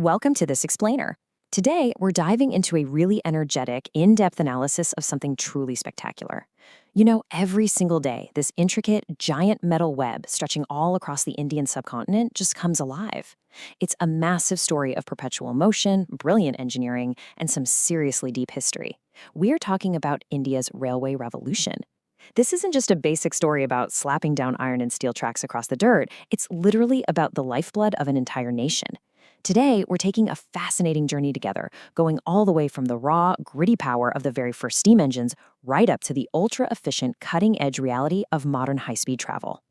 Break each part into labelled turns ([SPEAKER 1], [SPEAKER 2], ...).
[SPEAKER 1] Welcome to This Explainer. Today, we're diving into a really energetic, in-depth analysis of something truly spectacular. You know, every single day, this intricate, giant metal web stretching all across the Indian subcontinent just comes alive. It's a massive story of perpetual motion, brilliant engineering, and some seriously deep history. We're talking about India's railway revolution. This isn't just a basic story about slapping down iron and steel tracks across the dirt. It's literally about the lifeblood of an entire nation. Today, we're taking a fascinating journey together, going all the way from the raw, gritty power of the very first steam engines right up to the ultra-efficient, cutting-edge reality of modern high-speed travel.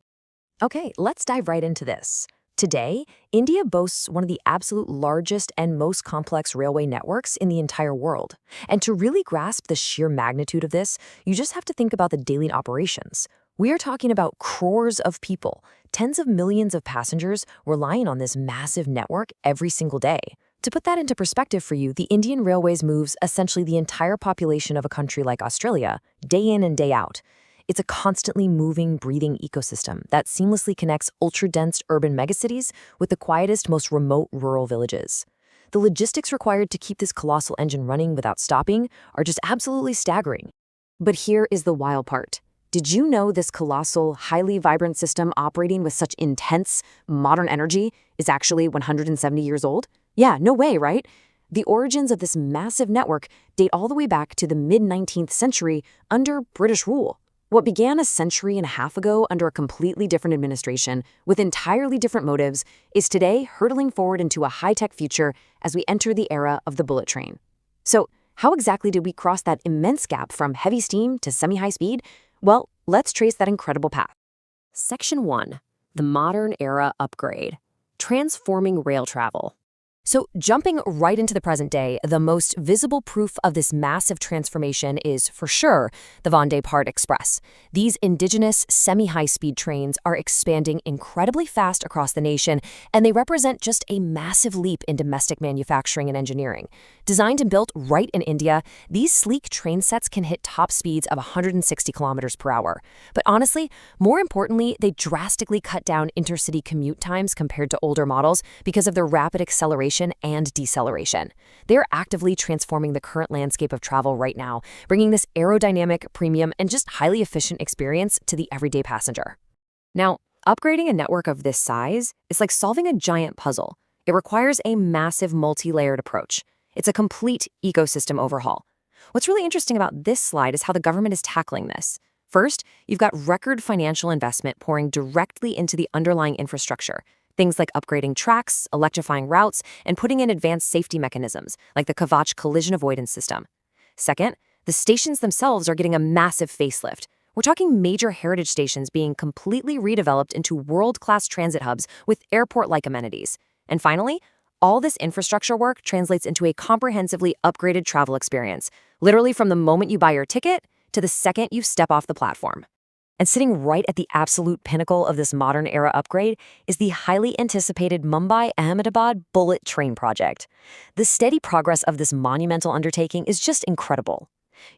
[SPEAKER 2] Okay, let's dive right into this. Today, India boasts one of the absolute largest and most complex railway networks in the entire world. And to really grasp the sheer magnitude of this, you just have to think about the daily operations. We are talking about crores of people, tens of millions of passengers relying on this massive network every single day. To put that into perspective for you, the Indian Railways moves essentially the entire population of a country like Australia, day in and day out. It's a constantly moving, breathing ecosystem that seamlessly connects ultra-dense urban megacities with the quietest, most remote rural villages. The logistics required to keep this colossal engine running without stopping are just absolutely staggering. But here is the wild part. Did you know this colossal, highly vibrant system operating with such intense, modern energy is actually 170 years old? Yeah, no way, right? The origins of this massive network date all the way back to the mid-19th century under British rule. What began a century and a half ago under a completely different administration with entirely different motives is today hurtling forward into a high-tech future as we enter the era of the bullet train. So, how exactly did we cross that immense gap from heavy steam to semi-high speed? Well, let's trace that incredible path.
[SPEAKER 1] Section 1. The Modern Era Upgrade. Transforming Rail Travel.
[SPEAKER 2] So, jumping right into the present day, the most visible proof of this massive transformation is, for sure, the Vande Bharat Express. These indigenous, semi-high-speed trains are expanding incredibly fast across the nation, and they represent just a massive leap in domestic manufacturing and engineering. Designed and built right in India, these sleek train sets can hit top speeds of 160 kilometers per hour. But honestly, more importantly, they drastically cut down intercity commute times compared to older models because of their rapid acceleration and deceleration. They are actively transforming the current landscape of travel right now, bringing this aerodynamic, premium, and just highly efficient experience to the everyday passenger.
[SPEAKER 1] Now, upgrading a network of this size is like solving a giant puzzle. It requires a massive multi-layered approach. It's a complete ecosystem overhaul. What's really interesting about this slide is how the government is tackling this. First, you've got record financial investment pouring directly into the underlying infrastructure. Things like upgrading tracks, electrifying routes, and putting in advanced safety mechanisms, like the Kavach collision avoidance system. Second, the stations themselves are getting a massive facelift. We're talking major heritage stations being completely redeveloped into world-class transit hubs with airport-like amenities. And finally, all this infrastructure work translates into a comprehensively upgraded travel experience, literally from the moment you buy your ticket to the second you step off the platform. And sitting right at the absolute pinnacle of this modern era upgrade is the highly anticipated Mumbai-Ahmedabad bullet train project. The steady progress of this monumental undertaking is just incredible.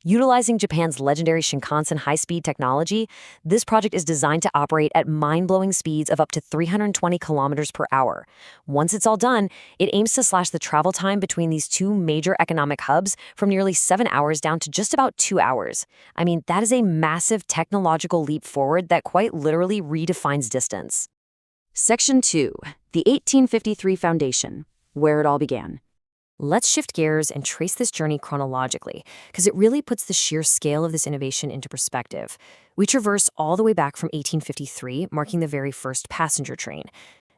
[SPEAKER 1] Utilizing Japan's legendary Shinkansen high-speed technology, this project is designed to operate at mind-blowing speeds of up to 320 kilometers per hour. Once it's all done, it aims to slash the travel time between these two major economic hubs from nearly 7 hours down to just about 2 hours. I mean, that is a massive technological leap forward that quite literally redefines distance.
[SPEAKER 2] Section 2. The 1853 Foundation, where it all began.
[SPEAKER 1] Let's shift gears and trace this journey chronologically, because it really puts the sheer scale of this innovation into perspective. We traverse all the way back from 1853, marking the very first passenger train.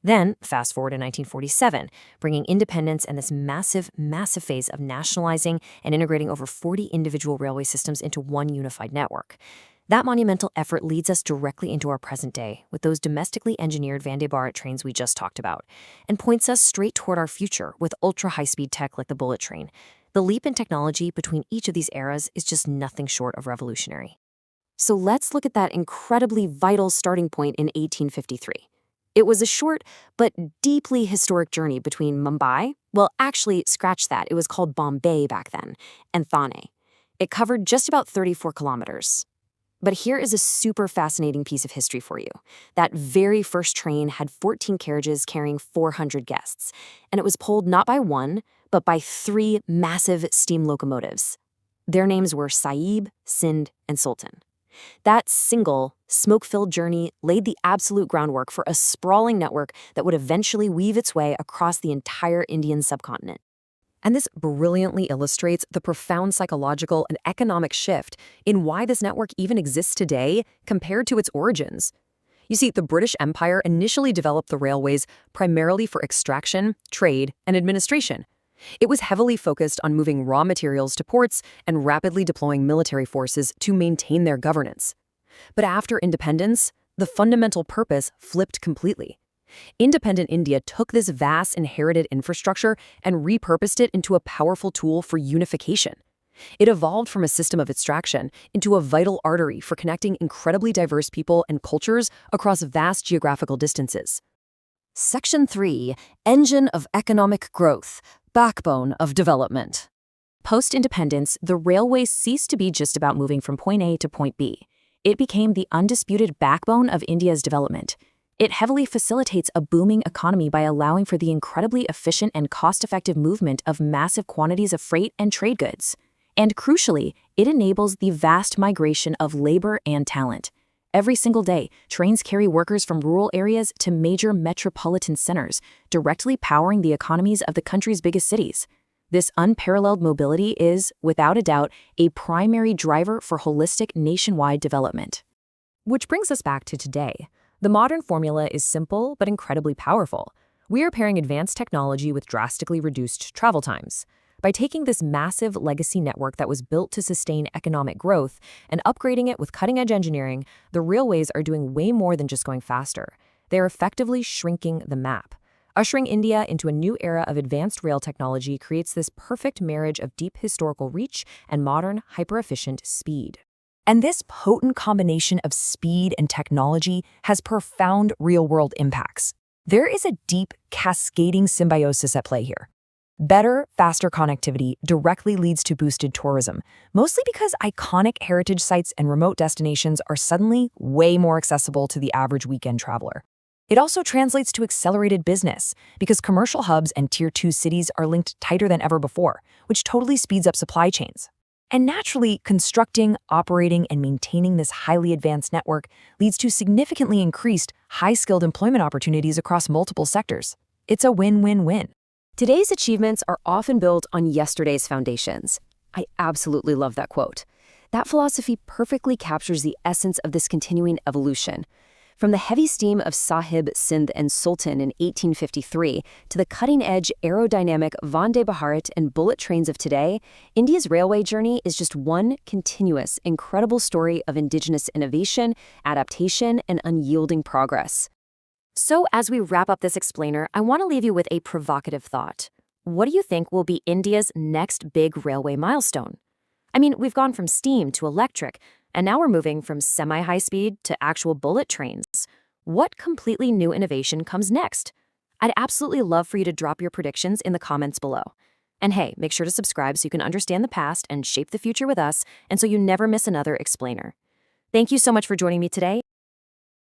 [SPEAKER 1] Then, fast forward to 1947, bringing independence and this massive, massive phase of nationalizing and integrating over 40 individual railway systems into one unified network. That monumental effort leads us directly into our present day with those domestically engineered Vande Bharat trains we just talked about, and points us straight toward our future with ultra-high-speed tech like the bullet train. The leap in technology between each of these eras is just nothing short of revolutionary. So let's look at that incredibly vital starting point in 1853. It was a short but deeply historic journey between Mumbai, well, actually, scratch that, it was called Bombay back then, and Thane. It covered just about 34 kilometers. But here is a super fascinating piece of history for you. That very first train had 14 carriages carrying 400 guests, and it was pulled not by one, but by three massive steam locomotives. Their names were Sahib, Sindh, and Sultan. That single, smoke-filled journey laid the absolute groundwork for a sprawling network that would eventually weave its way across the entire Indian subcontinent. And this brilliantly illustrates the profound psychological and economic shift in why this network even exists today compared to its origins. You see, the British Empire initially developed the railways primarily for extraction, trade, and administration. It was heavily focused on moving raw materials to ports and rapidly deploying military forces to maintain their governance. But after independence, the fundamental purpose flipped completely. Independent India took this vast inherited infrastructure and repurposed it into a powerful tool for unification. It evolved from a system of extraction into a vital artery for connecting incredibly diverse people and cultures across vast geographical distances. Section 3. Engine of Economic Growth, Backbone of Development. Post-independence, the railway ceased to be just about moving from point A to point B. It became the undisputed backbone of India's development. It heavily facilitates a booming economy by allowing for the incredibly efficient and cost-effective movement of massive quantities of freight and trade goods. And crucially, it enables the vast migration of labor and talent. Every single day, trains carry workers from rural areas to major metropolitan centers, directly powering the economies of the country's biggest cities. This unparalleled mobility is, without a doubt, a primary driver for holistic nationwide development. Which brings us back to today. The modern formula is simple but incredibly powerful. We are pairing advanced technology with drastically reduced travel times. By taking this massive legacy network that was built to sustain economic growth and upgrading it with cutting-edge engineering, the railways are doing way more than just going faster. They are effectively shrinking the map. Ushering India into a new era of advanced rail technology creates this perfect marriage of deep historical reach and modern, hyper-efficient speed. And this potent combination of speed and technology has profound real-world impacts. There is a deep, cascading symbiosis at play here. Better, faster connectivity directly leads to boosted tourism, mostly because iconic heritage sites and remote destinations are suddenly way more accessible to the average weekend traveler. It also translates to accelerated business, because commercial hubs and Tier 2 cities are linked tighter than ever before, which totally speeds up supply chains. And naturally, constructing, operating, and maintaining this highly advanced network leads to significantly increased, high-skilled employment opportunities across multiple sectors. It's a win-win-win. Today's achievements are often built on yesterday's foundations. I absolutely love that quote. That philosophy perfectly captures the essence of this continuing evolution. From the heavy steam of Sahib, Sindh, and Sultan in 1853 to the cutting-edge aerodynamic Vande Bharat and bullet trains of today, India's railway journey is just one continuous, incredible story of indigenous innovation, adaptation, and unyielding progress. So as we wrap up this explainer, I want to leave you with a provocative thought. What do you think will be India's next big railway milestone? I mean, we've gone from steam to electric, and now we're moving from semi-high speed to actual bullet trains. What completely new innovation comes next? I'd absolutely love for you to drop your predictions in the comments below. And hey, make sure to subscribe so you can understand the past and shape the future with us, and so you never miss another explainer. Thank you so much for joining me today.